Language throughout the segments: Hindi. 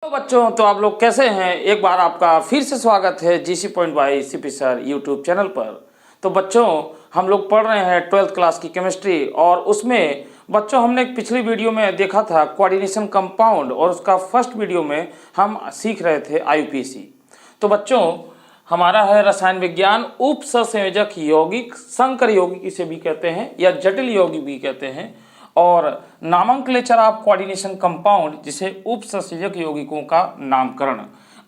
तो बच्चों, तो आप लोग कैसे हैं? एक बार आपका फिर से स्वागत है GC point by CP sir YouTube channel पर। तो बच्चों, हम लोग पढ़ रहे हैं 12th क्लास की केमिस्ट्री, और उसमें बच्चों हमने एक पिछली वीडियो में देखा था कोऑर्डिनेशन कंपाउंड, और उसका फर्स्ट वीडियो में हम सीख रहे थे आईयूपीएसी। तो बच्चों, हमारा है रसायन विज्ञान उप सहसंयोजक यौगिक, संकर यौगिक इसे भी कहते हैं या जटिल यौगिक भी कहते हैं, और नामंक्लेचर ऑफ कोऑर्डिनेशन कंपाउंड जिसे उप सहसंयोजक यौगिकों का नामकरण,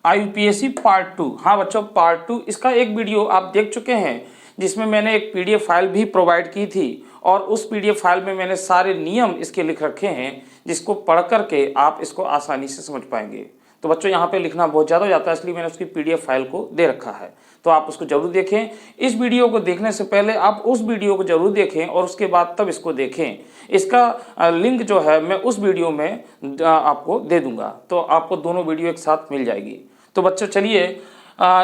आईयूपीएसी पार्ट 2। हाँ बच्चों, पार्ट 2 इसका एक वीडियो आप देख चुके हैं जिसमें मैंने एक पीडीएफ फाइल भी प्रोवाइड की थी, और उस पीडीएफ फाइल में मैंने सारे नियम इसके लिख रखे हैं जिसको पढ़ करके आप इसको आसानी से समझ पाएंगे। तो बच्चों, यहाँ पे लिखना बहुत ज़्यादा हो जाता है, इसलिए मैंने उसकी पीडीएफ फाइल को दे रखा है, तो आप उसको जरूर देखें। इस वीडियो को देखने से पहले आप उस वीडियो को जरूर देखें और उसके बाद तब इसको देखें। इसका लिंक जो है मैं उस वीडियो में आपको दे दूंगा, तो आपको दोनों वीडियो एक साथ मिल जाएगी। तो बच्चों चलिए,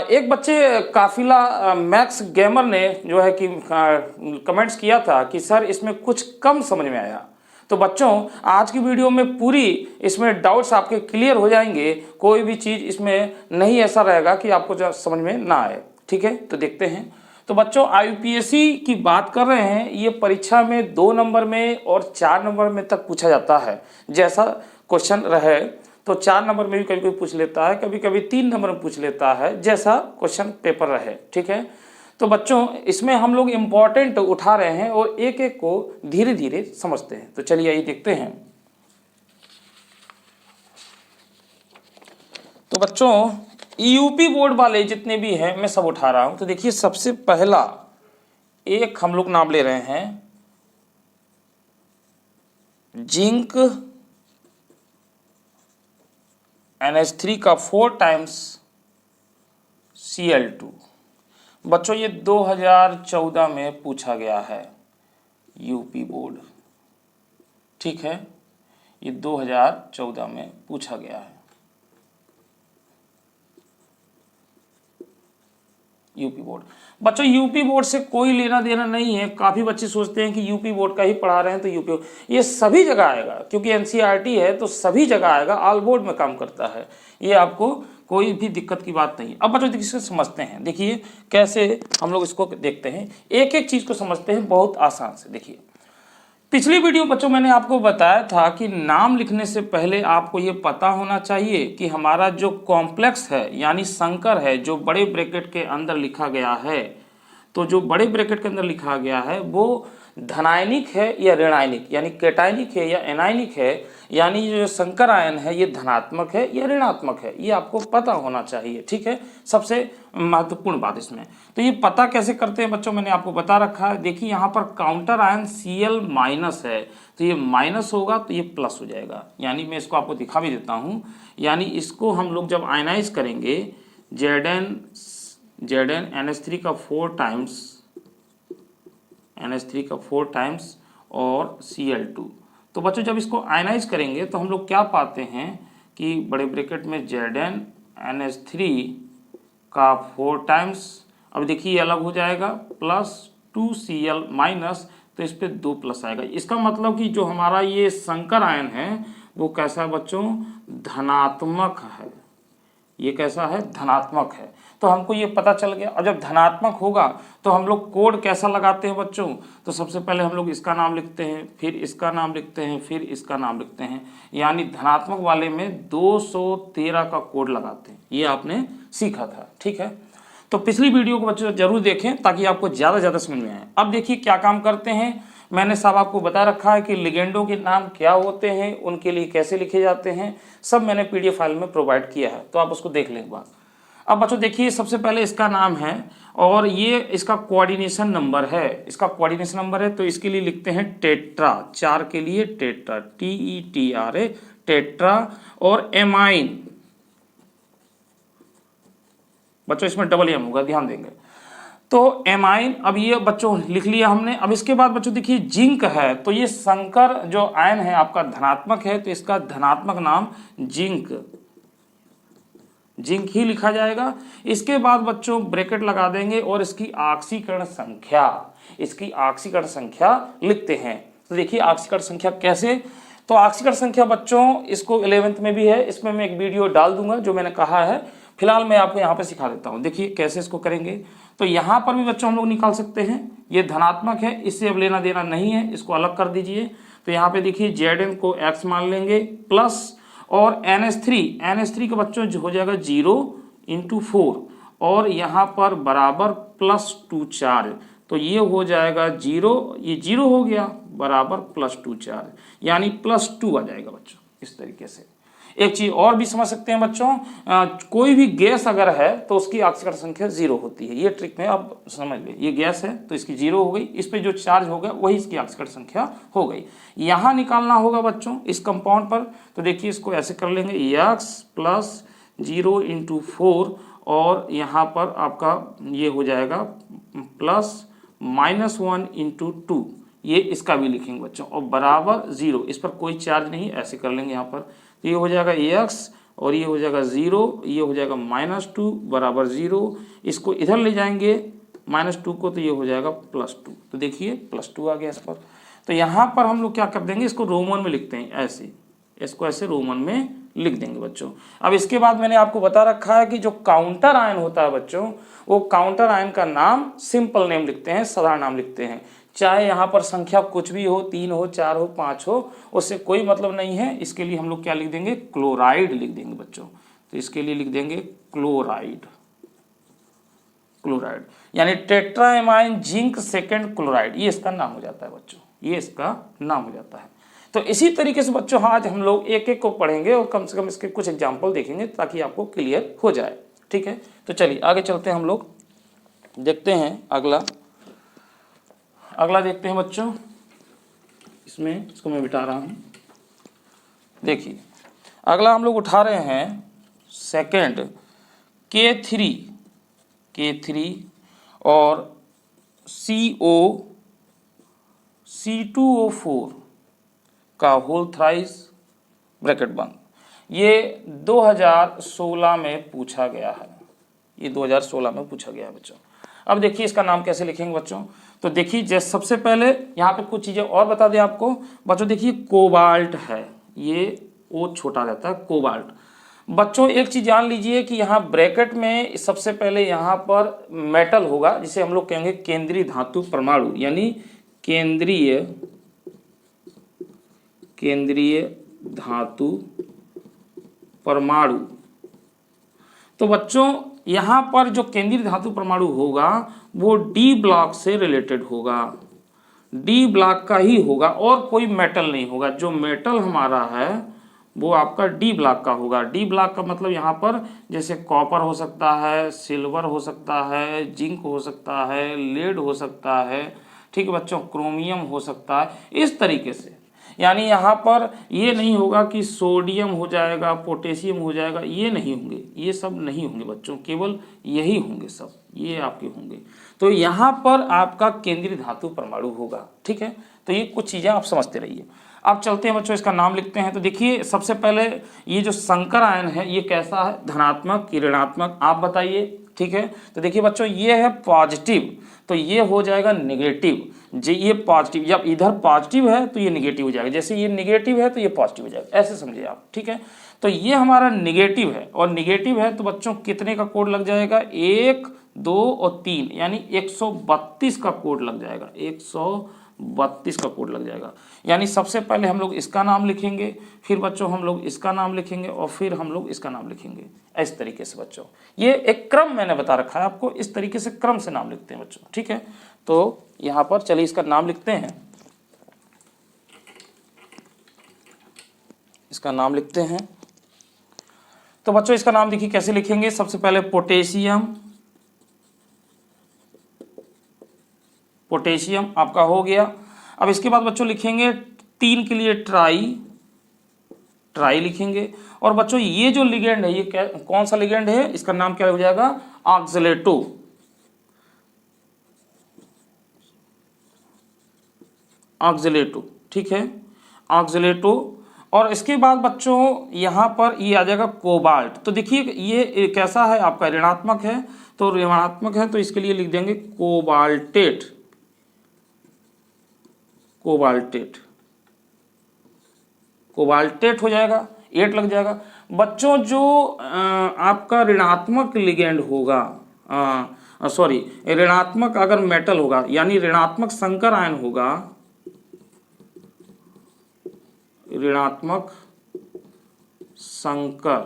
एक बच्चे काफिला मैक्स गेमर ने जो है कि कमेंट्स किया था कि सर इसमें कुछ कम समझ में आया। तो बच्चों, आज की वीडियो में पूरी इसमें डाउट्स आपके क्लियर हो जाएंगे, कोई भी चीज़ इसमें नहीं ऐसा रहेगा कि आपको समझ में ना आए। ठीक है, तो देखते हैं। तो बच्चों, आईयूपीएसी की बात कर रहे हैं, ये परीक्षा में 2 नंबर में और 4 नंबर में तक पूछा जाता है। जैसा क्वेश्चन रहे तो 4 नंबर में भी कभी कभी पूछ लेता है, कभी कभी 3 नंबर में पूछ लेता है, जैसा क्वेश्चन पेपर रहे। ठीक है, तो बच्चों इसमें हम लोग इम्पॉर्टेंट उठा रहे हैं और एक एक को धीरे धीरे समझते हैं। तो चलिए आइए देखते हैं। तो बच्चों, यूपी बोर्ड वाले जितने भी हैं मैं सब उठा रहा हूं। तो देखिए, सबसे पहला एक हम लोग नाम ले रहे हैं जिंक NH3 का 4 टाइम्स Cl2। बच्चों, ये 2014 में पूछा गया है यूपी बोर्ड। ठीक है, ये 2014 में पूछा गया है यूपी बोर्ड। बच्चों, यूपी बोर्ड से कोई लेना देना नहीं है। काफ़ी बच्चे सोचते हैं कि यूपी बोर्ड का ही पढ़ा रहे हैं तो यूपी, ये सभी जगह आएगा, क्योंकि एनसीईआरटी है तो सभी जगह आएगा, ऑल बोर्ड में काम करता है, ये आपको कोई भी दिक्कत की बात नहीं। अब बच्चों इसको समझते हैं। देखिए कैसे हम लोग इसको देखते हैं, एक एक चीज़ को समझते हैं बहुत आसान से। देखिए, पिछली वीडियो बच्चों मैंने आपको बताया था कि नाम लिखने से पहले आपको ये पता होना चाहिए कि हमारा जो कॉम्प्लेक्स है यानी संकर है, जो बड़े ब्रैकेट के अंदर लिखा गया है, तो जो बड़े ब्रैकेट के अंदर लिखा गया है वो धनायनिक है या ऋणायनिक, यानी कैटायनिक है या एनायनिक है, यानी जो संकर आयन है ये धनात्मक है या ऋणात्मक है, ये आपको पता होना चाहिए। ठीक है, सबसे महत्वपूर्ण बात इसमें। तो ये पता कैसे करते हैं बच्चों, मैंने आपको बता रखा है। देखिए, यहाँ पर काउंटर आयन Cl माइनस है, तो ये माइनस होगा तो ये प्लस हो जाएगा। यानी मैं इसको आपको दिखा भी देता हूँ। यानी इसको हम लोग जब आयनाइज करेंगे, Zn NH3 का 4 टाइम्स और Cl2। तो बच्चों, जब इसको आयनाइज करेंगे तो हम लोग क्या पाते हैं कि बड़े ब्रैकेट में Zn NH3 का 4 टाइम्स, अब देखिए ये अलग हो जाएगा, प्लस 2Cl माइनस, तो इस पे 2 प्लस आएगा। इसका मतलब कि जो हमारा ये संकर आयन है वो कैसा है बच्चों, धनात्मक है। ये कैसा है, धनात्मक है। तो हमको ये पता चल गया। और जब धनात्मक होगा तो हम लोग कोड कैसा लगाते हैं बच्चों, तो सबसे पहले हम लोग इसका नाम लिखते हैं, फिर इसका नाम लिखते हैं, फिर इसका नाम लिखते हैं, यानी धनात्मक वाले में 213 का कोड लगाते हैं। ये आपने सीखा था। ठीक है, तो पिछली वीडियो को बच्चों जरूर देखें ताकि आपको ज़्यादा समझ में आए। अब देखिए क्या काम करते हैं, मैंने सब आपको बता रखा है कि लिगेंडों के नाम क्या होते हैं, उनके लिए कैसे लिखे जाते हैं, सब मैंने पीडीएफ फाइल में प्रोवाइड किया है, तो आप उसको देख लें एक बार। अब बच्चों देखिए, सबसे पहले इसका नाम है और ये इसका कोऑर्डिनेशन नंबर है, इसका कोऑर्डिनेशन नंबर है, तो इसके लिए लिखते हैं टेट्रा, 4 के लिए टेट्रा, TETRA, टेट्रा। और एमाइन, बच्चों इसमें डबल एम होगा, ध्यान देंगे। तो एमाइन, अब ये बच्चों लिख लिया हमने। अब इसके बाद बच्चों देखिए जिंक है, तो ये संकर जो आयन है आपका धनात्मक है, तो इसका धनात्मक नाम जिंक ही लिखा जाएगा। इसके बाद बच्चों ब्रैकेट लगा देंगे और इसकी ऑक्सीकरण संख्या लिखते हैं। तो देखिए ऑक्सीकरण संख्या कैसे, तो ऑक्सीकरण संख्या बच्चों इसको 11th में भी है, इसमें मैं एक वीडियो डाल दूंगा जो मैंने कहा है। फिलहाल मैं आपको यहाँ पे सिखा देता हूँ। देखिए कैसे इसको करेंगे। तो यहाँ पर भी बच्चों हम लोग निकाल सकते हैं, ये धनात्मक है, इससे अब लेना देना नहीं है, इसको अलग कर दीजिए। तो यहाँ पे देखिए Zn को x मान लेंगे प्लस और NH3 का बच्चों जो हो जाएगा 0 × 4 और यहाँ पर बराबर +2 चार्ज, तो ये हो जाएगा 0, ये 0 हो गया बराबर +2 चार्ज, यानी +2 आ जाएगा बच्चों। इस तरीके से एक चीज और भी समझ सकते हैं बच्चों, कोई भी गैस अगर है तो उसकी ऑक्सीकरण संख्या 0 होती है। ये ट्रिक में आप समझ लीजिए, ये गैस है तो इसकी 0 हो गई, इस पे जो चार्ज हो गया वही इसकी ऑक्सीकरण संख्या हो गई। यहाँ निकालना होगा बच्चों इस कंपाउंड पर, तो देखिए इसको ऐसे कर लेंगे x + 0 × 4 और यहाँ पर आपका ये हो जाएगा +-1 × 2, ये इसका भी लिखेंगे बच्चों, और बराबर 0, इस पर कोई चार्ज नहीं, ऐसे कर लेंगे यहाँ पर। तो ये हो जाएगा x और ये हो जाएगा 0, ये हो जाएगा -2 बराबर 0, इसको इधर ले जाएंगे -2 को, तो ये हो जाएगा +2। तो देखिए +2 आ गया इस पर। तो यहाँ पर हम लोग क्या कर देंगे, इसको रोमन में लिखते हैं, ऐसे इसको ऐसे रोमन में लिख देंगे बच्चों। अब इसके बाद मैंने आपको बता रखा है कि जो काउंटर आयन होता है बच्चों, वो काउंटर आयन का नाम सिंपल नेम लिखते हैं, साधारण नाम लिखते हैं। चाहे यहाँ पर संख्या कुछ भी हो, 3 हो, 4 हो, 5 हो, उससे कोई मतलब नहीं है। इसके लिए हम लोग क्या लिख देंगे, क्लोराइड लिख देंगे बच्चों। तो इसके लिए लिख देंगे क्लोराइड, क्लोराइड यानी टेट्राएमाइन जिंक सेकेंड क्लोराइड, ये इसका नाम हो जाता है बच्चों, ये इसका नाम हो जाता है। तो इसी तरीके से बच्चों आज हम लोग एक एक को पढ़ेंगे और कम से कम इसके कुछ एग्जाम्पल देखेंगे ताकि आपको क्लियर हो जाए। ठीक है, तो चलिए आगे चलते हैं, हम लोग देखते हैं अगला देखते हैं बच्चों। इसमें इसको मैं बिठा रहा हूँ। देखिए अगला हम लोग उठा रहे हैं सेकेंड K3 और C2O4 का होल थ्राइस ब्रैकेट बंद। ये 2016 में पूछा गया है, ये 2016 में पूछा गया है बच्चों। अब देखिए इसका नाम कैसे लिखेंगे बच्चों। तो देखिए जैसे सबसे पहले यहाँ पे कुछ चीज़ें और बता दें आपको बच्चों। देखिए कोबाल्ट है, ये ओ छोटा रहता है कोबाल्ट। बच्चों एक चीज़ जान लीजिए कि यहाँ ब्रैकेट में सबसे पहले यहाँ पर मेटल होगा, जिसे हम लोग कहेंगे केंद्रीय धातु परमाणु, यानी केंद्रीय धातु परमाणु। तो बच्चों यहाँ पर जो केंद्रीय धातु परमाणु होगा वो डी ब्लॉक से रिलेटेड होगा, डी ब्लॉक का ही होगा और कोई मेटल नहीं होगा। जो मेटल हमारा है वो आपका डी ब्लॉक का होगा। डी ब्लॉक का मतलब यहाँ पर जैसे कॉपर हो सकता है, सिल्वर हो सकता है, जिंक हो सकता है, लेड हो सकता है, ठीक है बच्चों, क्रोमियम हो सकता है, इस तरीके से। यानी यहाँ पर ये नहीं होगा कि सोडियम हो जाएगा, पोटेशियम हो जाएगा, ये नहीं होंगे, ये सब नहीं होंगे बच्चों, केवल यही होंगे, सब ये आपके होंगे। तो यहाँ पर आपका केंद्रीय धातु परमाणु होगा। ठीक है, तो ये कुछ चीज़ें आप समझते रहिए। अब चलते हैं बच्चों, इसका नाम लिखते हैं। तो देखिए सबसे पहले ये जो संकर आयन है ये कैसा है, धनात्मक कि ऋणात्मक, आप बताइए। ठीक है, तो देखिए बच्चों ये है पॉजिटिव, तो ये हो जाएगा निगेटिव। जी ये पॉजिटिव, जब इधर पॉजिटिव है तो ये निगेटिव हो जाएगा, जैसे ये निगेटिव है तो ये पॉजिटिव हो जाएगा, ऐसे समझिए आप। ठीक है, तो ये हमारा निगेटिव है और निगेटिव है तो बच्चों कितने का कोड लग जाएगा, 1, 2 और 3, यानी 132 का कोड लग जाएगा, 132 का कोड लग जाएगा। यानी सबसे पहले हम लोग इसका नाम लिखेंगे, फिर बच्चों हम लोग इसका नाम लिखेंगे और फिर हम लोग इसका नाम लिखेंगे, इस तरीके से बच्चों। ये एक क्रम मैंने बता रखा है आपको, इस तरीके से क्रम से नाम लिखते हैं बच्चों। ठीक है, तो यहाँ पर चलिए इसका नाम लिखते हैं, इसका नाम लिखते हैं। तो बच्चों इसका नाम देखिए कैसे लिखेंगे। सबसे पहले पोटेशियम आपका हो गया। अब इसके बाद बच्चों लिखेंगे 3 के लिए ट्राई लिखेंगे। और बच्चों ये जो लिगेंड है ये कौन सा लिगेंड है, इसका नाम क्या हो जाएगा, ऑक्सलेटो। ठीक है, ऑक्सलेटो। और इसके बाद बच्चों यहाँ पर ये आ जाएगा कोबाल्ट। तो देखिए ये कैसा है आपका, ऋणात्मक है, तो ऋणात्मक है तो इसके लिए लिख देंगे कोबाल्टेट। कोबाल्टेट हो जाएगा, 8 लग जाएगा। बच्चों जो आपका ऋणात्मक लिगेंड होगा, सॉरी ऋणात्मक अगर मेटल होगा यानी ऋणात्मक संकर आयन होगा, ऋणात्मक संकर,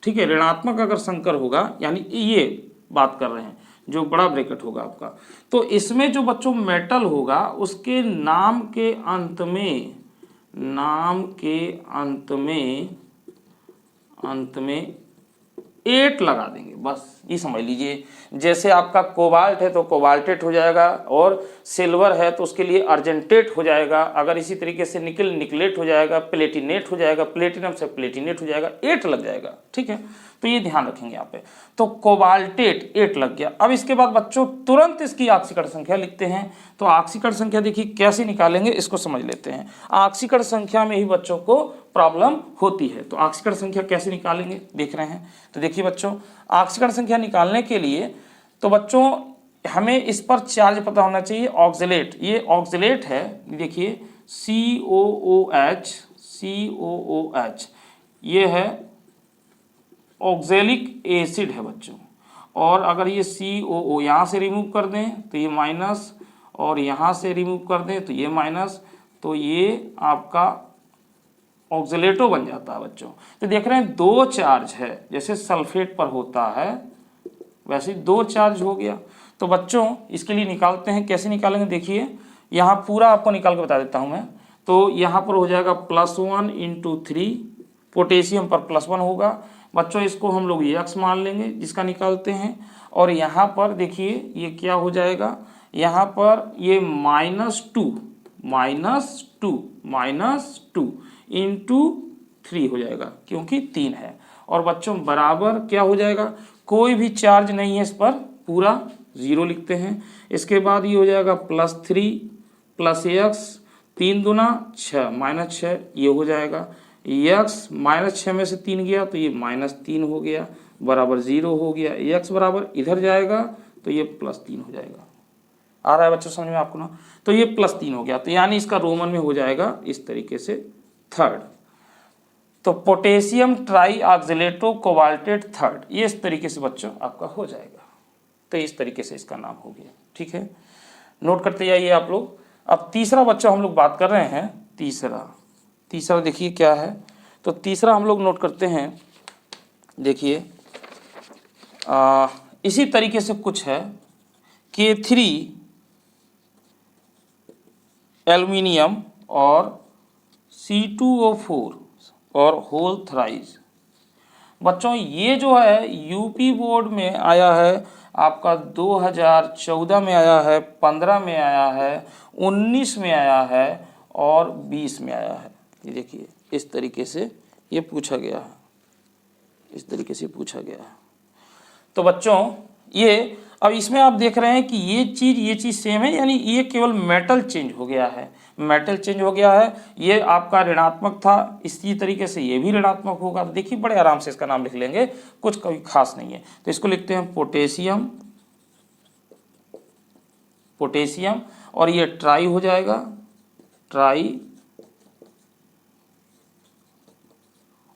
ठीक है, ऋणात्मक अगर संकर होगा यानी ये बात कर रहे हैं जो बड़ा ब्रैकेट होगा आपका, तो इसमें जो बच्चों मेटल होगा उसके नाम के अंत में, नाम के अंत में 8 लगा देंगे, बस ये समझ लीजिए। जैसे आपका कोबाल्ट है तो कोबाल्टेट हो जाएगा, और सिल्वर है तो उसके लिए अर्जेंटेट हो जाएगा, अगर इसी तरीके से निकल निकलेट हो जाएगा, प्लेटिनेट हो जाएगा, प्लेटिनम से प्लेटिनेट हो जाएगा, 8 लग जाएगा, ठीक है। तो ये ध्यान रखेंगे यहाँ पे। तो कोबाल्टेट 8 लग गया। अब इसके बाद बच्चों तुरंत इसकी ऑक्सीकरण संख्या लिखते हैं। तो ऑक्सीकरण संख्या देखिए कैसे निकालेंगे, इसको समझ लेते हैं। ऑक्सीकरण संख्या में ही बच्चों को प्रॉब्लम होती है। तो ऑक्सीकरण संख्या कैसे निकालेंगे देख रहे हैं। तो देखिए बच्चों, ऑक्सीकरण संख्या निकालने के लिए तो बच्चों हमें इस पर चार्ज पता होना चाहिए। ऑक्जेलेट, ये ऑक्जेलेट है, देखिए COOH, ये है ऑक्जेलिक एसिड है बच्चों। और अगर ये COO यहाँ से रिमूव कर दें तो ये माइनस, और यहाँ से रिमूव कर दें तो ये माइनस, तो ये आपका ऑक्जेलेटो बन जाता है बच्चों। तो देख रहे हैं 2 चार्ज है, जैसे सल्फेट पर होता है वैसे 2 चार्ज हो गया। तो बच्चों इसके लिए निकालते हैं, कैसे निकालेंगे देखिए, यहाँ पूरा आपको निकाल के बता देता हूँ मैं। तो यहाँ पर हो जाएगा +1 × 3, पोटेशियम पर +1 होगा बच्चों, इसको हम लोग X मान लेंगे जिसका निकालते हैं। और यहाँ पर देखिए ये क्या हो जाएगा, यहाँ पर ये -2 × 3 हो जाएगा क्योंकि 3 है। और बच्चों बराबर क्या हो जाएगा, कोई भी चार्ज नहीं है इस पर, पूरा 0 लिखते हैं। इसके बाद ये हो जाएगा +3 + x, 3 दूना 6 -6, ये हो जाएगा। x -6 में से 3 गया तो ये -3 हो गया, बराबर 0 हो गया। x बराबर इधर जाएगा तो ये +3 हो जाएगा। आ रहा है बच्चों समझ में आपको ना। तो ये +3 हो गया, तो यानी इसका रोमन में हो जाएगा इस तरीके से 3rd। तो potassium try oxalato cobaltate 3rd, ये इस तरीके से बच्चों आपका हो जाएगा। तो इस तरीके से इसका नाम हो गया, ठीक है। नोट करते जाइए आप लोग। अब तीसरा बच्चों हम लोग बात कर रहे हैं, तीसरा देखिए क्या है। तो तीसरा हम लोग नोट करते हैं, देखिए इसी तरीके से कुछ है, K3 एल्युमिनियम और C2O4 और होल थ्राइस। बच्चों ये जो है यूपी बोर्ड में आया है आपका, 2014 में आया है, 15 में आया है, 19 में आया है और 20 में आया है। ये देखिए इस तरीके से ये पूछा गया है, इस तरीके से पूछा गया है। तो बच्चों ये अब इसमें आप देख रहे हैं कि ये चीज़ सेम है, यानी ये केवल मेटल चेंज हो गया है, मेटल चेंज हो गया है। ये आपका ऋणात्मक था, इसी तरीके से ये भी ऋणात्मक होगा। तो देखिए बड़े आराम से इसका नाम लिख लेंगे, कुछ कोई खास नहीं है। तो इसको लिखते हैं पोटेशियम, और ये ट्राई हो जाएगा, ट्राई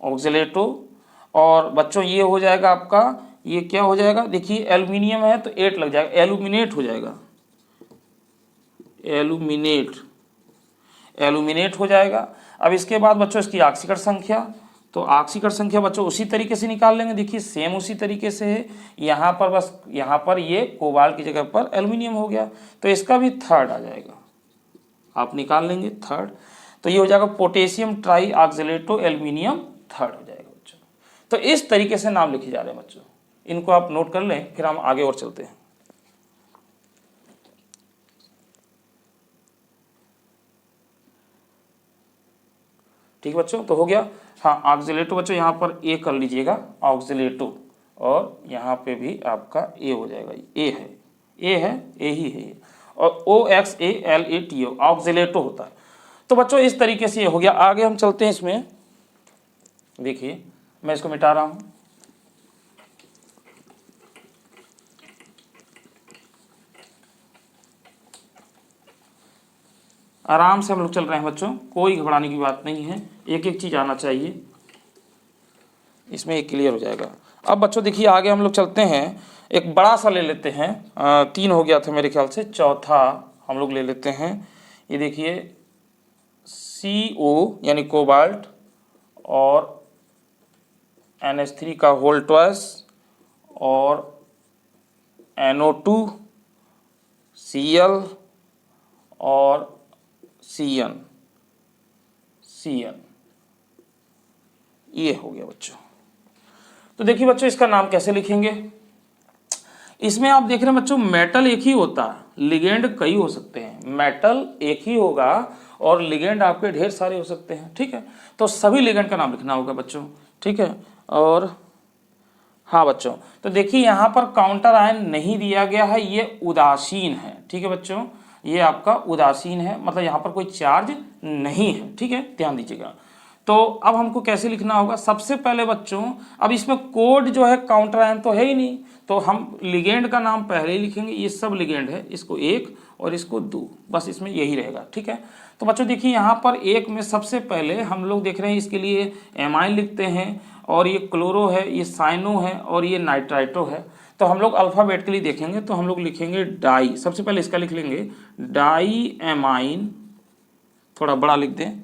ऑक्जेलेटो। और बच्चों ये हो जाएगा आपका, ये क्या हो जाएगा, देखिए एल्युमिनियम है तो 8 लग जाएगा, एल्यूमिनेट हो जाएगा, एल्यूमिनेट हो जाएगा। अब इसके बाद बच्चों इसकी ऑक्सीकरण संख्या, तो ऑक्सीकरण संख्या बच्चों उसी तरीके से निकाल लेंगे। देखिए सेम उसी तरीके से है, यहाँ पर बस यहाँ पर ये कोबाल्ट की जगह पर एल्युमिनियम हो गया, तो इसका भी 3rd आ जाएगा, आप निकाल लेंगे 3rd। तो ये हो जाएगा potassium try oxalato aluminium 3rd हो जाएगा बच्चों। तो इस तरीके से नाम लिखे जा रहे हैं बच्चों, इनको आप नोट कर लें, फिर हम आगे और चलते हैं। ठीक बच्चों, तो हो गया। हाँ ऑक्जेलेटो बच्चों यहाँ पर ए कर लीजिएगा, ऑक्जेलेटो, और यहाँ पे भी आपका ए हो जाएगा, ए ही है ये, और OXALATO ऑक्जेलेटो होता है। तो बच्चों इस तरीके से ये हो गया। आगे हम चलते हैं इसमें, देखिए मैं इसको मिटा रहा हूँ। आराम से हम लोग चल रहे हैं बच्चों, कोई घबराने की बात नहीं है, एक एक चीज़ आना चाहिए, इसमें एक क्लियर हो जाएगा। अब बच्चों देखिए आगे हम लोग चलते हैं, एक बड़ा सा ले लेते हैं, 3 हो गया था मेरे ख्याल से, चौथा हम लोग ले लेते हैं। ये देखिए CO यानी कोबाल्ट और NH3 का होल ट्वाइस और NO2 Cl और Cn ये हो गया बच्चों। तो देखिए बच्चों इसका नाम कैसे लिखेंगे, इसमें आप देख रहे हैं बच्चों मेटल एक ही होता है, लिगेंड कई हो सकते हैं, मेटल एक ही होगा और लिगेंड आपके ढेर सारे हो सकते हैं, ठीक है। तो सभी लिगेंड का नाम लिखना होगा बच्चों, ठीक है। और हाँ बच्चों, तो देखिए यहाँ पर काउंटर आयन नहीं दिया गया है, ये उदासीन है, ठीक है बच्चों, ये आपका उदासीन है, मतलब यहाँ पर कोई चार्ज नहीं है, ठीक है, ध्यान दीजिएगा। तो अब हमको कैसे लिखना होगा, सबसे पहले बच्चों अब इसमें कोड जो है काउंटर आयन तो है ही नहीं, तो हम लिगेंड का नाम पहले ही लिखेंगे, ये सब लिगेंड है, इसको 1 और इसको 2, बस इसमें यही रहेगा, ठीक है। तो बच्चों देखिए यहाँ पर 1 में सबसे पहले हम लोग देख रहे हैं, इसके लिए एमाइन लिखते हैं, और ये क्लोरो है, ये साइनो है और ये नाइट्राइटो है। तो हम लोग अल्फ़ाबेट के लिए देखेंगे तो हम लोग लिखेंगे डाई, सबसे पहले इसका लिख लेंगे डाई एमाइन, थोड़ा बड़ा लिख दें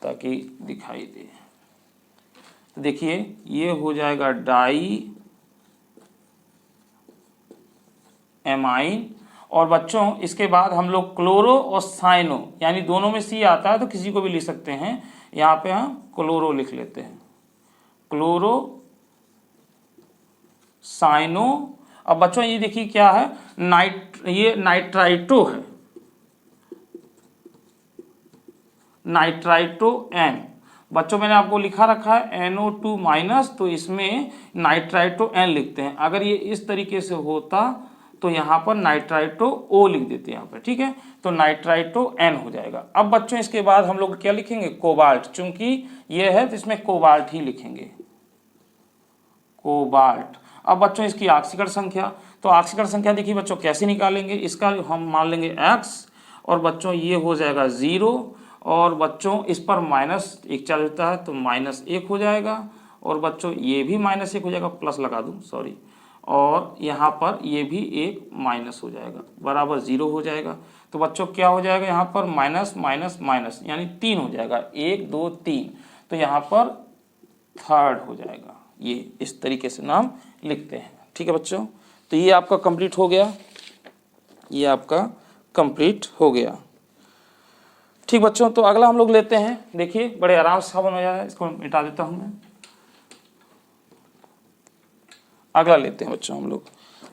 ताकि दिखाई दे। तो देखिए ये हो जाएगा डाई एमाइन, और बच्चों इसके बाद हम लोग क्लोरो और साइनो, यानी दोनों में C आता है तो किसी को भी लिख सकते हैं, यहाँ पे हम क्लोरो लिख लेते हैं, क्लोरो साइनो। अब बच्चों ये देखिए क्या है, ये नाइट्राइटो है, नाइट्राइटो N, बच्चों मैंने आपको लिखा रखा है NO2 माइनस, तो इसमें नाइट्राइटो N लिखते हैं। अगर ये इस तरीके से होता तो यहाँ पर नाइट्राइटो O लिख देते हैं यहाँ पर, ठीक है, तो नाइट्राइटो N हो जाएगा। अब बच्चों इसके बाद हम लोग क्या लिखेंगे, कोबाल्ट, चूंकि ये है तो इसमें कोबाल्ट ही लिखेंगे, कोबाल्ट। अब बच्चों इसकी ऑक्सीकरण संख्या, तो ऑक्सीकरण संख्या देखिए बच्चों कैसे निकालेंगे, इसका हम मान लेंगे X, और बच्चों ये हो जाएगा 0, और बच्चों इस पर -1 चार्ज होता है तो -1 हो जाएगा, और बच्चों ये भी -1 हो जाएगा, प्लस लगा दूं सॉरी, और यहाँ पर ये भी एक माइनस हो जाएगा, बराबर 0 हो जाएगा। तो बच्चों क्या हो जाएगा यहाँ पर माइनस माइनस माइनस, यानी 3 हो जाएगा, 1 2 3, तो यहाँ पर 3rd हो जाएगा। ये इस तरीके से नाम लिखते हैं, ठीक है बच्चों। तो ये आपका कंप्लीट हो गया, ये आपका कंप्लीट हो गया, ठीक बच्चों। तो अगला हम लोग लेते हैं, देखिए बड़े आराम से साबुन हो जाएगा, इसको मिटा देता हूं मैं। अगला लेते हैं बच्चों हम लोग,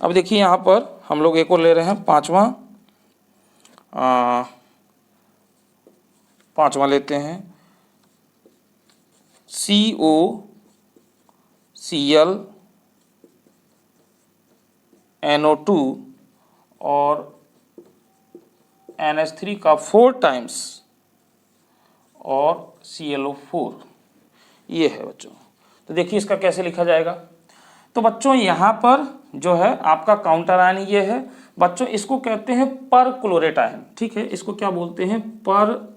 अब देखिए यहाँ पर हम लोग एक और ले रहे हैं, पांचवा लेते हैं CO Cl NO2 और NH3 का 4 टाइम्स और ClO4, ये है बच्चों। तो देखिए इसका कैसे लिखा जाएगा, तो बच्चों यहाँ पर जो है आपका काउंटर आयन ये है बच्चों, इसको कहते हैं पर क्लोरेट आयन, ठीक है, इसको क्या बोलते हैं, पर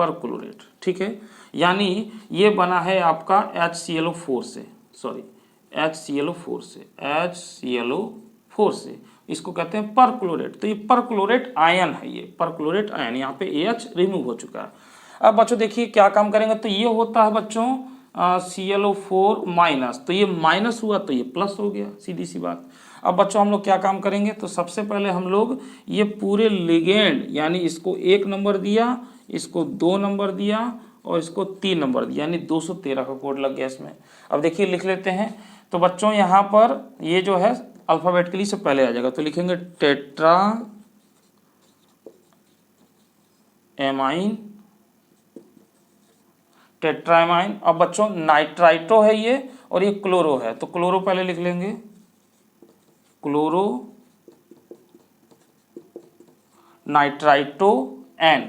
क्लोरेट, ठीक है। यानी ये बना है आपका HClO4 से, HClO4 से, इसको कहते हैं पर क्लोरेट। तो ये पर क्लोरेट आयन है, ये पर क्लोरेट आयन, यहाँ पे AH रिमूव हो चुका है। अब बच्चों देखिए क्या काम करेंगे, तो ये होता है बच्चों ClO4 माइनस, तो ये माइनस हुआ तो ये प्लस हो गया, सीधी सी बात। अब बच्चों हम लोग क्या काम करेंगे, तो सबसे पहले हम लोग ये पूरे लिगेंड, यानी इसको 1 नंबर दिया, इसको 2 नंबर दिया और इसको 3 नंबर दिया, यानी 213 का कोड लग गया इसमें। अब देखिए लिख लेते हैं, तो बच्चों यहाँ पर ये जो है अल्फाबेटिकली से पहले आ जाएगा, तो लिखेंगे टेट्रा एमाइन, टेट्रामाइन। अब बच्चों नाइट्राइटो है ये और ये क्लोरो है, तो क्लोरो पहले लिख लेंगे, chloro nitrito N,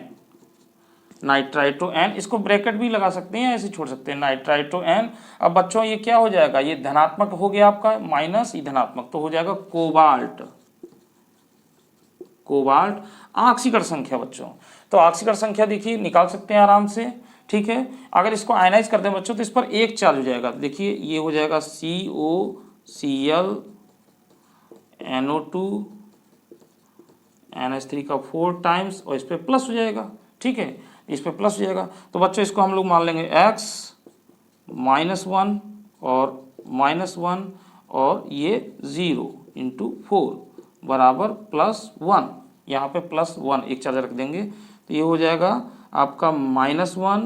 nitrito N, इसको ब्रैकेट भी लगा सकते हैं, ऐसे छोड़ सकते हैं, नाइट्राइटो एन। अब बच्चों ये क्या हो जाएगा, ये धनात्मक हो गया आपका माइनस, ये धनात्मक तो हो जाएगा कोबाल्ट। कोबाल्ट ऑक्सीकरण संख्या बच्चों, तो ऑक्सीकरण संख्या देखिए निकाल सकते हैं आराम से, ठीक है। अगर इसको आयनाइज कर दें बच्चों तो इस पर एक चार्ज हो जाएगा, देखिए ये हो जाएगा COCl NO2 NH3 का 4 टाइम्स और इस पर प्लस हो जाएगा, ठीक है, इस पर प्लस हो जाएगा। तो बच्चों इसको हम लोग मान लेंगे x -1 और -1 और ये 0 × 4 बराबर +1, यहाँ पे +1 एक चार्ज रख देंगे तो ये हो जाएगा आपका -1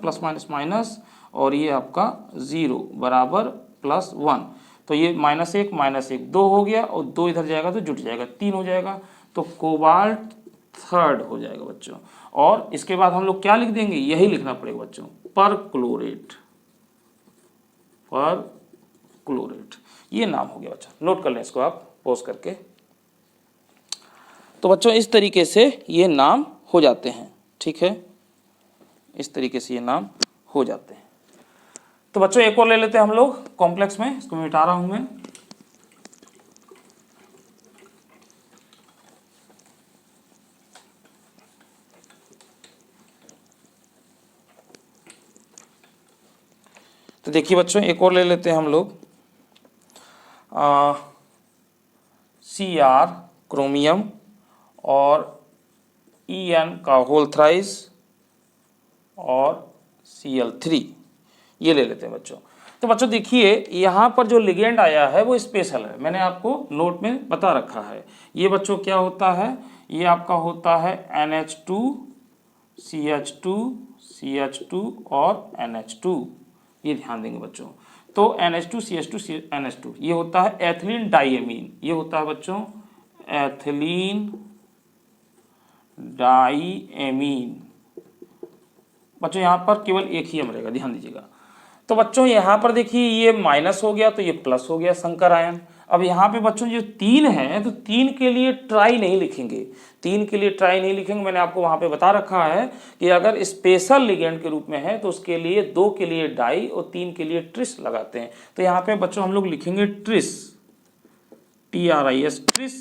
प्लस माइनस माइनस और ये आपका 0 बराबर +1। तो ये -1 2 हो गया और 2 इधर जाएगा तो जुट जाएगा 3 हो जाएगा, तो कोबाल्ट थर्ड हो जाएगा बच्चों। और इसके बाद हम लोग क्या लिख देंगे, यही लिखना पड़ेगा बच्चों, परक्लोरेट, परक्लोरेट, ये नाम हो गया बच्चों। नोट कर लें इसको आप पॉज करके। तो बच्चों इस तरीके से ये नाम हो जाते हैं, ठीक है, इस तरीके से ये नाम हो जाते हैं। तो बच्चों एक और ले लेते हैं हम लोग कॉम्प्लेक्स में, इसको मिटा रहा हूं मैं। तो देखिए बच्चों एक और ले लेते हैं हम लोग, Cr क्रोमियम और En का होल थ्राइस और Cl3, ये ले लेते हैं बच्चों। तो बच्चों देखिए यहाँ पर जो लिगेंड आया है वो स्पेशल है, मैंने आपको नोट में बता रखा है। ये बच्चों क्या होता है, ये आपका होता है NH2 CH2 CH2 और NH2, ये ध्यान देंगे बच्चों। तो NH2 CH2 NH2 ये होता है एथिलीन डाइएमीन, ये होता है बच्चों एथिलीन डाइएमीन। बच्चों यहाँ पर केवल एक ही रहेगा, ध्यान दीजिएगा। तो बच्चों यहाँ पर देखिए ये माइनस हो गया तो ये प्लस हो गया संकर आयन। अब यहाँ पे बच्चों जो 3 है तो 3 के लिए ट्राई नहीं लिखेंगे, 3 के लिए ट्राई नहीं लिखेंगे, मैंने आपको वहाँ पे बता रखा है कि अगर स्पेशल लिगेंड के रूप में है तो उसके लिए 2 के लिए डाई और 3 के लिए ट्रिस लगाते हैं। तो यहाँ पे बच्चों हम लोग लिखेंगे ट्रिस, TRIS ट्रिस।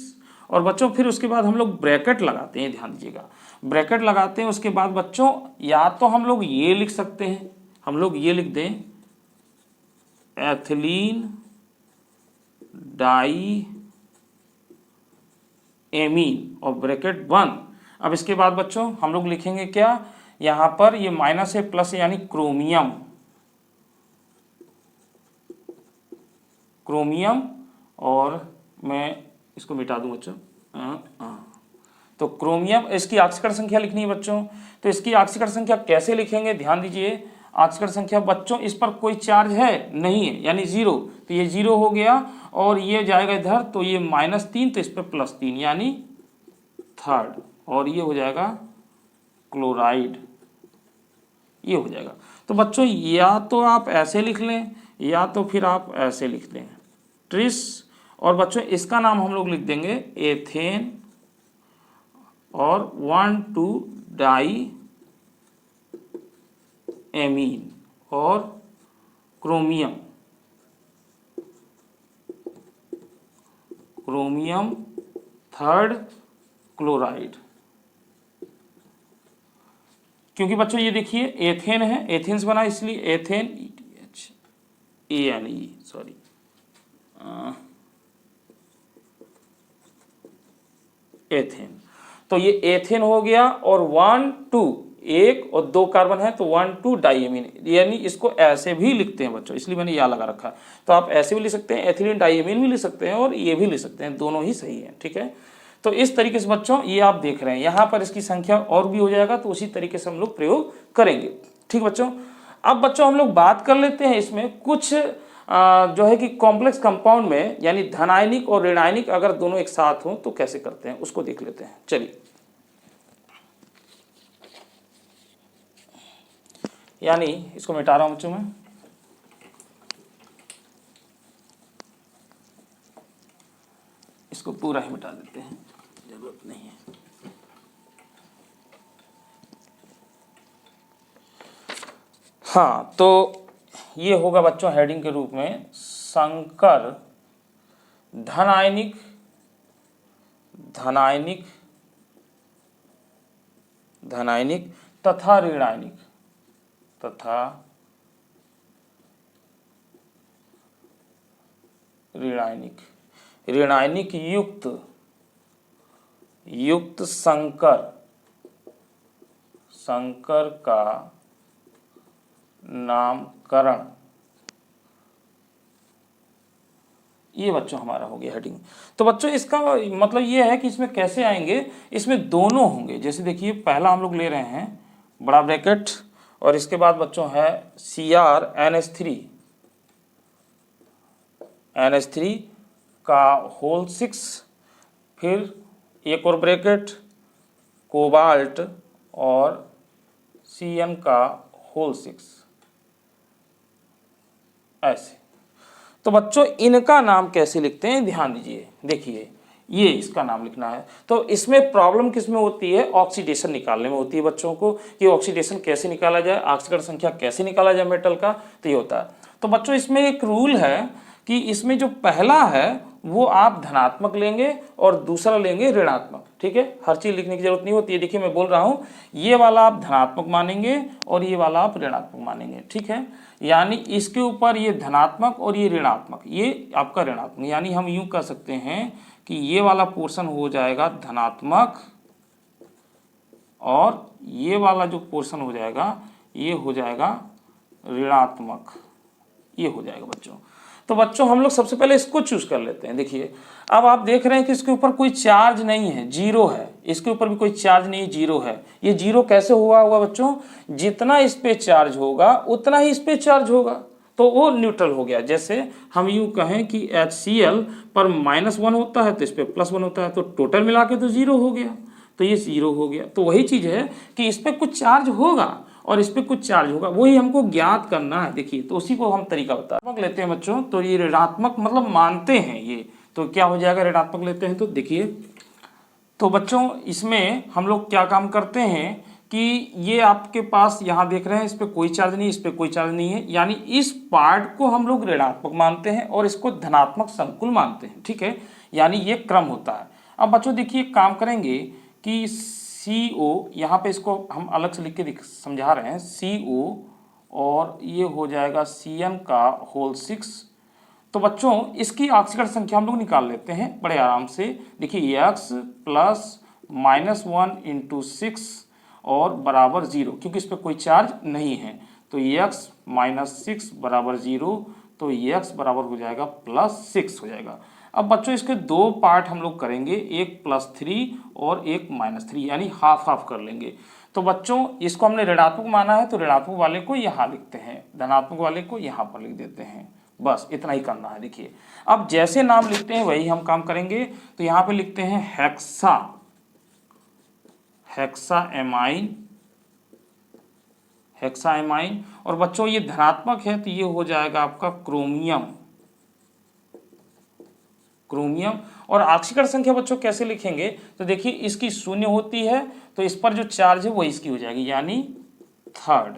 और बच्चों फिर उसके बाद हम लोग ब्रैकेट लगाते हैं, ध्यान दीजिएगा, ब्रैकेट लगाते हैं। उसके बाद बच्चों या तो हम लोग ये लिख सकते हैं, हम लोग ये लिख दें एथिलीन डाई एमीन और ब्रैकेट बंद। अब इसके बाद बच्चों हम लोग लिखेंगे क्या, यहां पर ये माइनस है प्लस यानी क्रोमियम, क्रोमियम, और मैं इसको मिटा दूं बच्चों, तो क्रोमियम, इसकी ऑक्सीकरण संख्या लिखनी है बच्चों। तो इसकी ऑक्सीकरण संख्या कैसे लिखेंगे, ध्यान दीजिए, ऑक्सीकरण संख्या बच्चों इस पर कोई चार्ज है नहीं है यानी 0, तो ये 0 हो गया और ये जाएगा इधर तो ये -3 तो इस पर +3 यानी थर्ड, और ये हो जाएगा क्लोराइड, ये हो जाएगा। तो बच्चों या तो आप ऐसे लिख लें या तो फिर आप ऐसे लिख लें ट्रिस, और बच्चों इसका नाम हम लोग लिख देंगे एथेन और 1,2 डाई एमीन और क्रोमियम, क्रोमियम थर्ड क्लोराइड। क्योंकि बच्चों ये देखिए एथेन है, एथेन से बना इसलिए एथेन ETHANE, सॉरी, एथेन। तो ये एथेन हो गया और 1 2 1 और 2 कार्बन है तो 1 2 डाइएमीन, यानी इसको ऐसे भी लिखते हैं बच्चों, इसलिए मैंने यह लगा रखा है। तो आप ऐसे भी लिख सकते हैं, एथिलीन डाइएमीन भी लिख सकते हैं और ये भी लिख सकते हैं, दोनों ही सही है, ठीक है। तो इस तरीके से बच्चों ये आप देख रहे हैं, यहाँ पर इसकी संख्या और भी हो जाएगा तो उसी तरीके से हम लोग प्रयोग करेंगे, ठीक बच्चों। अब बच्चों हम लोग बात कर लेते हैं इसमें कुछ जो है कि कॉम्प्लेक्स कंपाउंड में यानी धनायनिक और ऋणायनिक अगर दोनों एक साथ हों तो कैसे करते हैं उसको देख लेते हैं। चलिए, यानी इसको मिटा रहा हूं बच्चों मैं, इसको पूरा ही मिटा देते हैं, जरूरत नहीं है। हाँ, तो ये होगा बच्चों हेडिंग के रूप में संकर धनायनिक धनायनिक धनायनिक तथा ऋणायनिक ऋणायनिक युक्त संकर का नामकरण। ये बच्चों हमारा हो गया हेडिंग। तो बच्चों इसका मतलब ये है कि इसमें कैसे आएंगे, इसमें दोनों होंगे। जैसे देखिए पहला हम लोग ले रहे हैं बड़ा ब्रैकेट और इसके बाद बच्चों है CrNH3 का होल 6, फिर एक और ब्रैकेट कोबाल्ट और Cn का होल 6, ऐसे। तो बच्चों इनका नाम कैसे लिखते हैं ध्यान दीजिए। देखिए ये इसका नाम लिखना है। तो इसमें प्रॉब्लम किस में होती है, ऑक्सीडेशन निकालने में होती है बच्चों को, कि ऑक्सीडेशन कैसे निकाला जाए, ऑक्सीकरण संख्या कैसे निकाला जाए मेटल का, तो ये होता है। तो बच्चों इसमें एक रूल है कि इसमें जो पहला है वो आप धनात्मक लेंगे और दूसरा लेंगे ऋणात्मक। ठीक है, हर चीज लिखने की जरूरत नहीं होती है। देखिए मैं बोल रहा हूं, ये वाला आप धनात्मक मानेंगे और ये वाला आप ऋणात्मक मानेंगे। ठीक है, यानी इसके ऊपर ये धनात्मक और ये ऋणात्मक, ये आपका ऋणात्मक। यानी हम यूं कह सकते हैं कि ये वाला पोर्शन हो जाएगा धनात्मक और ये वाला जो पोर्शन हो जाएगा ये हो जाएगा ऋणात्मक। ये हो जाएगा बच्चों। तो बच्चों हम लोग सबसे पहले इसको चूज कर लेते हैं। देखिए अब आप देख रहे हैं कि इसके ऊपर कोई चार्ज नहीं है, जीरो है। इसके ऊपर भी कोई चार्ज नहीं, जीरो है। ये जीरो कैसे हुआ होगा बच्चों, जितना इस पे चार्ज होगा उतना ही इस पे चार्ज होगा, तो वो न्यूट्रल हो गया। जैसे हम यूं कहें कि HCl पर -1 होता है तो इस पे +1 होता है, तो टोटल मिला के तो जीरो हो गया, तो ये जीरो हो गया। तो वही चीज है कि इस पे कुछ चार्ज होगा और इस पे कुछ चार्ज होगा, वही हमको ज्ञात करना है। देखिए तो उसी को हम तरीका बता लेते हैं बच्चों। तो ये ऋणात्मक मतलब मानते हैं ये, तो क्या हो जाएगा ऋणात्मक लेते हैं तो देखिए, तो बच्चों इसमें हम लोग क्या काम करते हैं कि ये आपके पास यहाँ देख रहे हैं इस पे कोई चार्ज नहीं, इस पे कोई चार्ज नहीं है, यानी इस पार्ट को हम लोग ऋणात्मक मानते हैं और इसको धनात्मक संकुल मानते हैं। ठीक है, यानी ये क्रम होता है। अब बच्चों देखिए काम करेंगे कि CO, यहाँ पे इसको हम अलग से लिख के समझा रहे हैं, CO और ये हो जाएगा Cn का होल 6। तो बच्चों इसकी ऑक्सीकरण संख्या हम लोग निकाल लेते हैं बड़े आराम से। देखिए x प्लस -1 × 6 और बराबर 0, क्योंकि इस पर कोई चार्ज नहीं है, तो x -6 बराबर 0, तो x बराबर हो जाएगा +6 हो जाएगा। अब बच्चों इसके दो पार्ट हम लोग करेंगे, एक +3 और एक -3, यानी हाफ हाफ कर लेंगे। तो बच्चों इसको हमने ऋणात्मक माना है तो ऋणात्मक वाले को यहाँ लिखते हैं, धनात्मक वाले को यहाँ पर लिख देते हैं, बस इतना ही करना है। देखिए अब जैसे नाम लिखते हैं वही हम काम करेंगे। तो यहाँ पे लिखते हैं हेक्साएमाइन और बच्चों ये धनात्मक है तो ये हो जाएगा आपका क्रोमियम। और ऑक्सीकरण संख्या बच्चों कैसे लिखेंगे, तो देखिए इसकी 0 होती है तो इस पर जो चार्ज है वो इसकी हो जाएगी, यानी 3rd।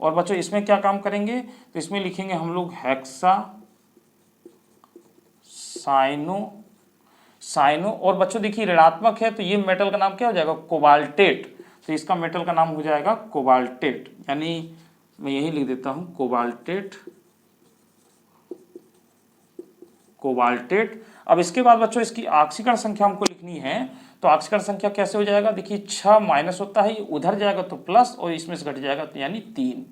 और बच्चों इसमें क्या काम करेंगे, तो इसमें लिखेंगे हम लोग साइनो। और बच्चों देखिए ऋणात्मक है तो ये मेटल का नाम क्या हो जाएगा, कोबाल्टेट। तो इसका मेटल का नाम हो जाएगा कोबाल्टेट, यानी मैं यही लिख देता हूं कोबाल्टेट। अब इसके बाद बच्चों इसकी ऑक्सीकरण संख्या हमको लिखनी है, तो ऑक्सीकरण संख्या कैसे हो जाएगा, देखिए 6 माइनस होता है, ये उधर जाएगा तो प्लस और इसमें से घट जाएगा तो यानी 3,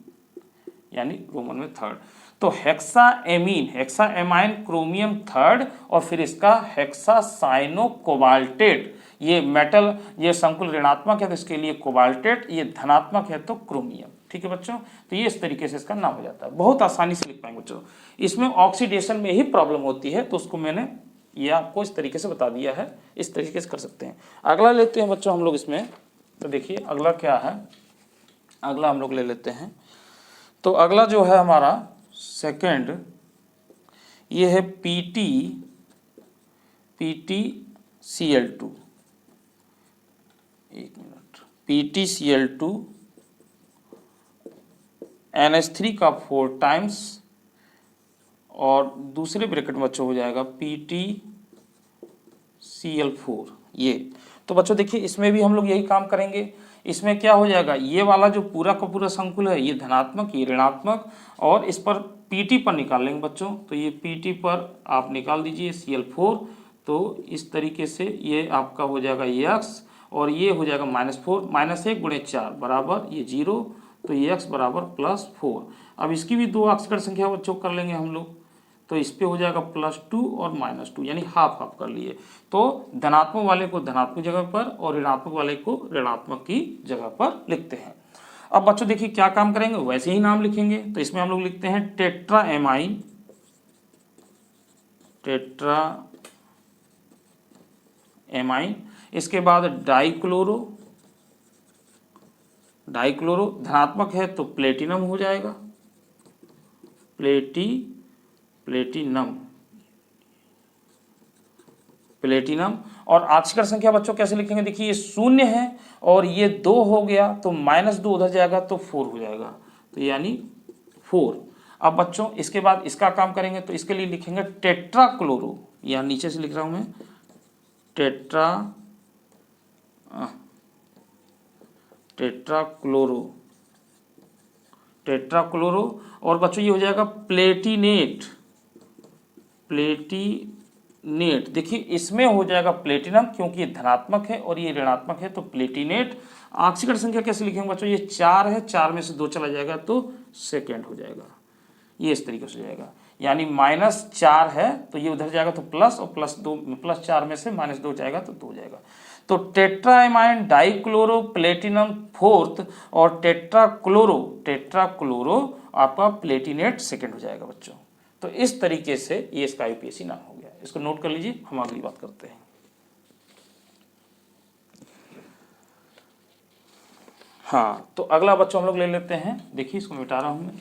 यानी रोमन में 3rd। तो हेक्साएमाइन क्रोमियम 3rd और फिर इसका हेक्सासाइनो कोबाल्टेट। ये मेटल ये संकुल ऋणात्मक है तो इसके लिए कोबाल्टेट, ये धनात्मक है तो क्रोमियम। ठीक है बच्चों, तो ये इस तरीके से इसका नाम हो जाता है, बहुत आसानी से लिख पाएंगे बच्चों। इसमें ऑक्सीडेशन में ही प्रॉब्लम होती है तो उसको मैंने ये आपको इस तरीके से बता दिया है, इस तरीके से कर सकते हैं। अगला लेते हैं बच्चों हम लोग इसमें, तो देखिए अगला क्या है, अगला हम लोग ले लेते हैं। तो अगला जो है हमारा सेकंड, ये है PTCl2। एक मिनट, PTCl2 NH3 का 4 टाइम्स और दूसरे ब्रैकेट में बच्चों हो जाएगा PtCl4। ये तो बच्चों देखिए इसमें भी हम लोग यही काम करेंगे। इसमें क्या हो जाएगा, ये वाला जो पूरा का पूरा संकुल है ये धनात्मक, ये ऋणात्मक, और इस पर Pt पर निकाल लेंगे बच्चों। तो ये Pt पर आप निकाल दीजिए Cl4। तो इस तरीके से ये आपका हो जाएगा x, और ये हो जाएगा -4, -1 गुणे 4 बराबर ये 0, तो ये x बराबर +4। अब इसकी भी दो ऑक्सीकरण संख्या बच्चों कर लेंगे हम लोग, तो इस पे हो जाएगा +2 और -2, यानी हाफ हाफ कर लिए। तो धनात्मक वाले को धनात्मक जगह पर और ऋणात्मक वाले को ऋणात्मक की जगह पर लिखते हैं। अब बच्चों देखिए क्या काम करेंगे, वैसे ही नाम लिखेंगे। तो इसमें हम लोग लिखते हैं टेट्रा एमाइन, इसके बाद डाइक्लोरो, धनात्मक है तो प्लेटिनम हो जाएगा, प्लेटिनम। और ऑक्सीकरण संख्या बच्चों कैसे लिखेंगे, देखिए ये 0 है और ये 2 हो गया, तो -2 उधर जाएगा तो 4 हो जाएगा, तो यानी 4। अब बच्चों इसके बाद इसका काम करेंगे, तो इसके लिए लिखेंगे टेट्राक्लोरो, यहाँ नीचे से लिख रहा हूं मैं टेट्राक्लोरो। और बच्चों ये हो जाएगा प्लेटिनेट। देखिए इसमें हो जाएगा प्लेटिनम, क्योंकि ये धनात्मक है और ये ऋणात्मक है, तो प्लेटिनेट। ऑक्सीकरण संख्या कैसे लिखेंगे बच्चों, ये 4 है, 4 में से 2 चला जाएगा तो सेकेंड हो जाएगा, ये इस तरीके से हो जाएगा। यानी -4 है तो ये उधर जाएगा तो प्लस, और +4 में से -2 जाएगा तो 2 जाएगा। तो टेट्राएमाइन डाइक्लोरो प्लेटिनम 4th और टेट्राक्लोरो आपका प्लेटिनेट सेकेंड हो जाएगा बच्चों। तो इस तरीके से ये इसका यूपीएससी नाम हो गया, इसको नोट कर लीजिए। हम अगली बात करते हैं। हाँ, तो अगला बच्चों हम लोग ले लेते हैं, देखिए इसको मिटा रहा हूं मैं।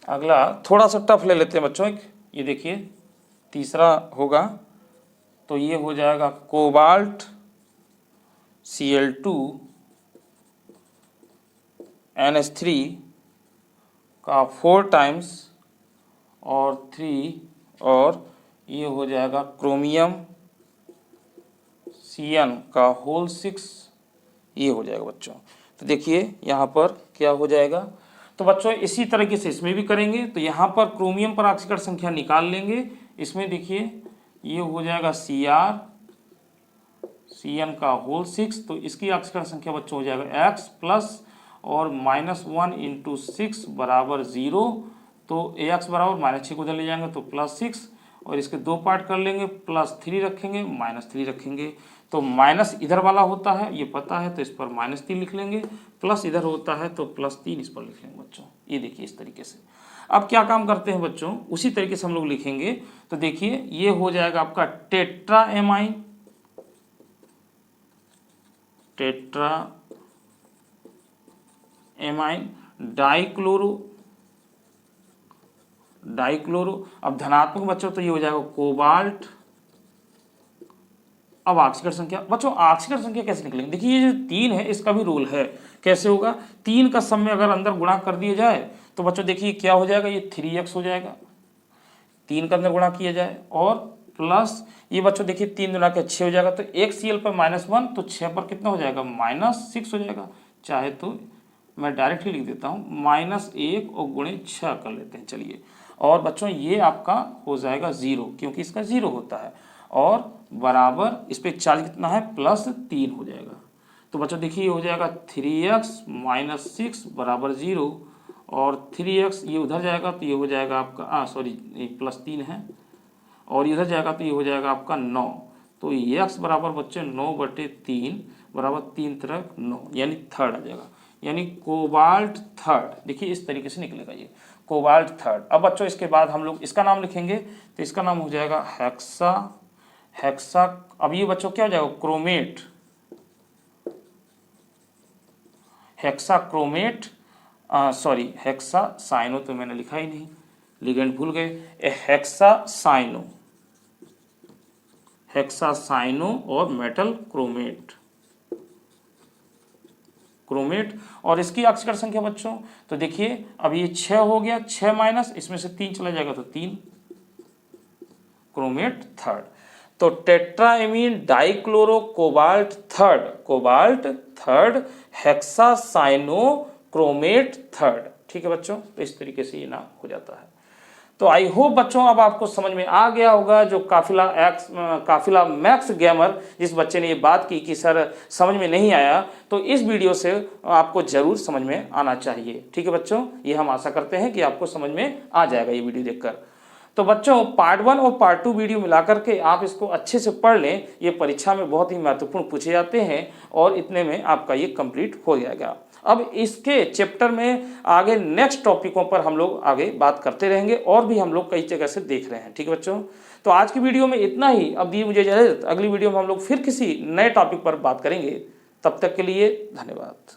अगला थोड़ा सा टफ ले लेते हैं बच्चों, ये देखिए तीसरा होगा, तो ये हो जाएगा कोबाल्ट Cl2 NH3 का 4 टाइम्स और 3, और ये हो जाएगा क्रोमियम Cn का होल 6, ये हो जाएगा बच्चों। तो देखिए यहाँ पर क्या हो जाएगा, तो बच्चों इसी तरीके से इसमें भी करेंगे। तो यहाँ पर क्रोमियम पर ऑक्सीकरण संख्या निकाल लेंगे। इसमें देखिए ये हो जाएगा Cn का होल 6, तो इसकी ऑक्सीकरण संख्या बच्चों हो जाएगा x प्लस और -1 × 6 बराबर 0, तो ax बराबर -6 को उधर ले जाएंगे तो +6, और इसके 2 पार्ट कर लेंगे, +3 रखेंगे, -3 रखेंगे। तो माइनस इधर वाला होता है ये पता है, तो इस पर -3 लिख लेंगे, प्लस इधर होता है तो +3 इस पर लिख लेंगे बच्चों। ये देखिए इस तरीके से। अब क्या काम करते हैं बच्चों, उसी तरीके से हम लोग लिखेंगे। तो देखिए ये हो जाएगा आपका टेट्राएमाइन डाइक्लोरो। अब धनात्मक बच्चों तो ये हो जाएगा कोबाल्ट। अब ऑक्सीकरण संख्या बच्चों, ऑक्सीकरण संख्या कैसे निकलेंगे, देखिए ये जो 3 है इसका भी रूल है। कैसे होगा, 3 का सम में अगर अंदर गुणा कर दिया जाए तो बच्चों देखिए क्या हो जाएगा, ये 3x हो जाएगा, 3 का अंदर गुणा किया जाए, और प्लस ये बच्चों देखिए 3 गुणा के 6 हो जाएगा, तो 1 Cl पर -1, तो 6 पर कितना हो जाएगा, -6 हो जाएगा। चाहे तो मैं डायरेक्ट ही लिख देता हूँ, -1 और गुणे 6 कर लेते हैं, चलिए। और बच्चों ये आपका हो जाएगा 0, क्योंकि इसका 0 होता है, और बराबर इस पे चार्ज कितना है, +3 हो जाएगा। तो बच्चों देखिए ये हो जाएगा 3x - 6 बराबर 0, और 3x ये उधर जाएगा तो ये हो जाएगा आपका सॉरी +3 है, और इधर जाएगा तो ये हो जाएगा आपका 9। तो x बराबर बच्चे 9/3 बराबर 3 तरह 9, यानी थर्ड आ जाएगा, यानी कोबाल्ट थर्ड। देखिए इस तरीके से निकलेगा ये कोबाल्ट थर्ड। अब बच्चों इसके बाद हम लोग इसका नाम लिखेंगे, तो इसका नाम हो जाएगा हेक्सा। अब ये बच्चों क्या हो जाएगा, क्रोमेट, हेक्साक्रोमेट, सॉरी हेक्सासाइनो, तो मैंने लिखा ही नहीं, लिगेंड भूल गए, हेक्सासाइनो। हेक्सासाइनो और मेटल क्रोमेट, और इसकी अक्षर संख्या बच्चों तो देखिए अब ये 6 हो गया, 6 माइनस इसमें से 3 चला जाएगा तो 3, क्रोमेट थर्ड। तो tetraammine dichloro cobalt third hexacyano chromate third. ठीक है बच्चों, तो इस तरीके से ये नाम हो जाता है। तो आई होप बच्चों अब आपको समझ में आ गया होगा। जो काफिला मैक्स गेमर जिस बच्चे ने ये बात की कि सर समझ में नहीं आया, तो इस वीडियो से आपको जरूर समझ में आना चाहिए। ठीक है बच्चों, ये हम आशा करते हैं कि आपको समझ में आ जाएगा ये वीडियो देखकर। तो बच्चों पार्ट 1 और पार्ट 2 वीडियो मिलाकर के आप इसको अच्छे से पढ़ लें, ये परीक्षा में बहुत ही महत्वपूर्ण पूछे जाते हैं और इतने में आपका ये कंप्लीट हो जाएगा। अब इसके चैप्टर में आगे नेक्स्ट टॉपिकों पर हम लोग आगे बात करते रहेंगे और भी हम लोग कई जगह से देख रहे हैं। ठीक है बच्चों, तो आज की वीडियो में इतना ही। अब दी मुझे इजाजत, अगली वीडियो में हम लोग फिर किसी नए टॉपिक पर बात करेंगे। तब तक के लिए धन्यवाद।